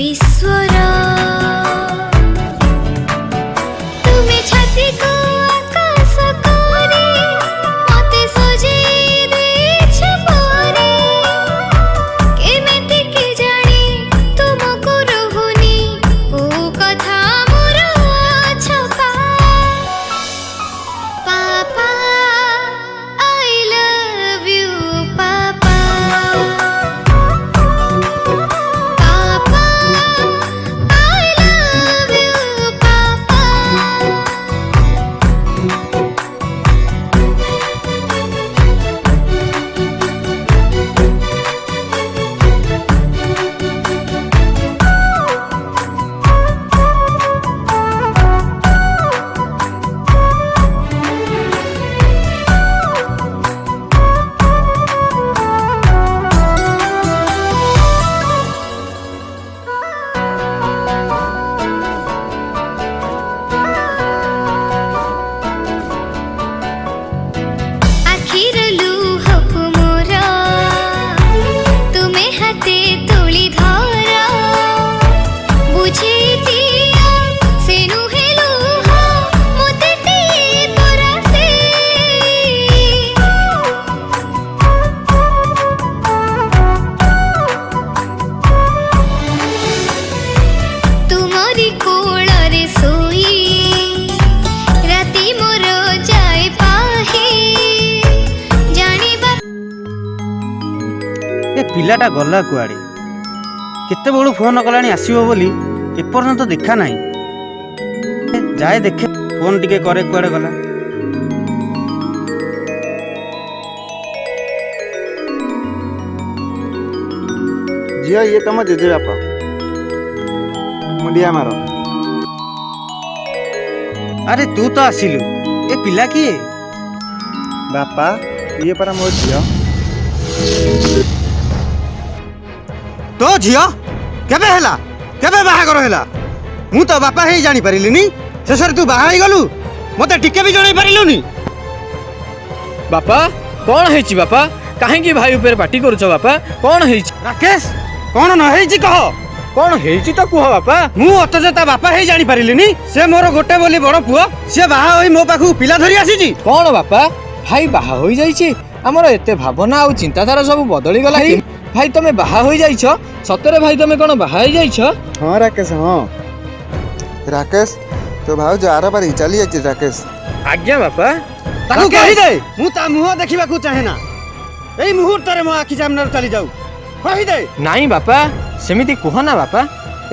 विश्वर तुम्हें छाती को आकाश करे मते सजेई देछ परे केमिति के जानी तुमको रहुनी ओ कथा मोर छपा पापा आई लव यू पापा पापा आई लव यू पापा आखिर लुहकु मोर तुमे हाते तोली धर बुझे दिया से नुहे लुह मोते टिए परासे तुमरी कोଳରେ सोई राति मोर जाए पाहे जानिबा ए पिलाटा गला कुआड़े केते बेलू फोन कलानी आसीबो बोली एपर्यंत देखा नहीं जाए देखे फोन टिके करे कुआड़े गला झियो ये तुम जेजे बापा मुंडिया मारो। अरे तू तो आसिलु ए पिला किए बापा ये परा मोर झियो। तो झियो केबे हैला केबे बाहागर हैला मु तो बापा हे जानी परिलिनी शेषर तू बाहा गलु मते टिके भी जणाई परिलुनी बापा कौन है बापा कहीं भाई ऊपर पार्टी करुच बापा कौन है राकेश कौन न हेची कह कौन है तो कह बापा मु अतजे ता बापा हे जानी परिलिनी से मोर गोटे बोली बड़ पुओ से बाहा होई मो पाखु पिला धरी आसीची कौन बापा भाई बाहा हो जाइए आमर एते भावना आ चिंताधारा सब बदली गला भाई तुम बाहा हो जाइछ सतरे भाई तुम कौन बाहा हो जाइछ हाँ राकेश हाँ राकेश तो भाउज आर बारी चली जाइए राकेश। आज्ञा बापा ताकू कहि दे मु ता मुह देखिबा को चाहे ना एई मुहूर्त रे मो आखि सामने चली जाऊ कहि दे नाई बापा सेमिति कह ना बापा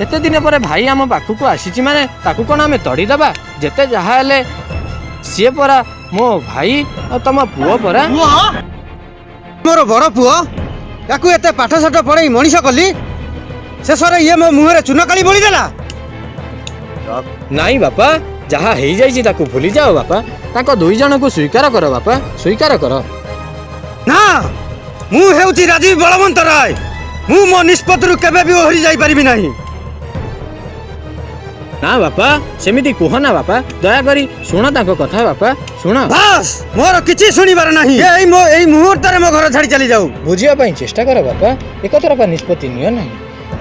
एते दिन पर भाई आम पाखक आसी माने ताकू कौन आम तड़ी दबा जेते जहा हेले सी परा मो भाई और तुम पुओ परा मोर बड़ पुओ याकू एते पाठ साठ पढ़ई मनीष कली शेषरे ये मो मुहरे चूनकाली बोली देला नाई बापा जहा हो जाइए ताकू भूली जाओ बापा ताको दुई जन को स्वीकार कर बापा स्वीकार कर ना मु हेउची राजीव बलवंत राय मु मो निष्पत्ति केबे भी ओहरी जाई परिबी नाही ना बापा सेमिति कह ना बापा दया करी शुण ताको कथा बापा शुण बस मोर किछि सुनिबार नाही एई मुहूर्त रे मो घर छाड़ी चली जाऊ बुझिया पई चेष्टा कर बापा एक तरफा निष्पत्ति नियो नाही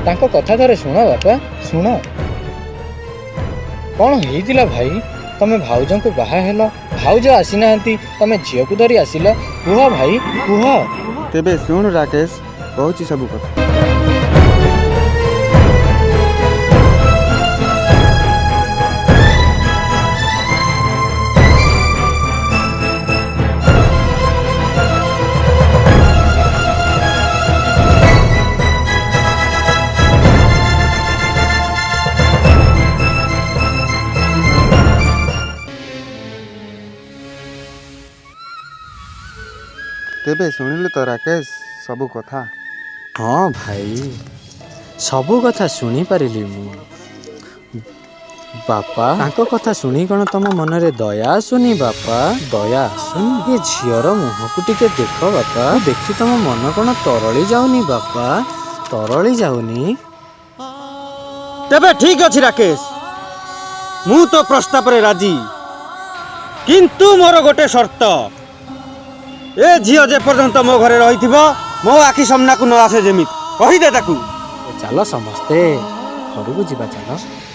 ताको कथा धरे शुण बापा शुण कौन हेइतिला भाई तमे भाउज को बाहा हेलो भाउज आसी नाहंती तमे झियो को धरी आसिल कुह भाई कुह तेबे सुन राकेश कहूची सब कथा। तेबे सुनिलु तो राकेश सब कथा। हाँ भाई सबू कथा शुणी पारिली मु बापा तांको कथा शुणी कौन तुम मन रे दया आसुनी बापा दया आसुनी ये झीर मुह को टिके देख बापा देखी तुम मन कौन तरली जाऊनी बापा तरली जाऊनी तेबे ठीक अछि राकेश मु तो प्रस्ताव रे राजी किंतु मोर गोटे शर्त ए झियो जे पर्यंत मो घरे रहिथिबो मो आखि सामना को न आसे जेमित कहि दे ताकू चलो समस्ते ଘରକୁ ଯିବା। ଚାଲ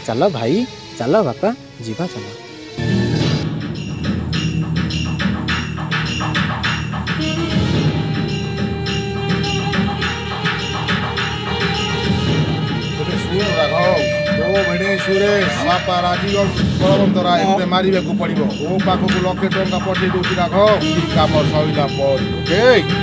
ଚାଲ ଭାଇ, ଚାଲ ବାପା, ଯିବା ଚାଲ। ଶୁଣ ରାଘବ, ତୋ ଭିଣେଇ ସୁରେଶ ବାପା ରାଜୀବ ବଳବନ୍ତରା ଏବେ ମାରିବାକୁ ପଡିବ। ତୋ ପାଖକୁ 1,00,000 ଟଙ୍କା ପଠେଇ ଦଉଛି ରାଘବ, କାମ ସଇଲା ପରେ। ଓକେ।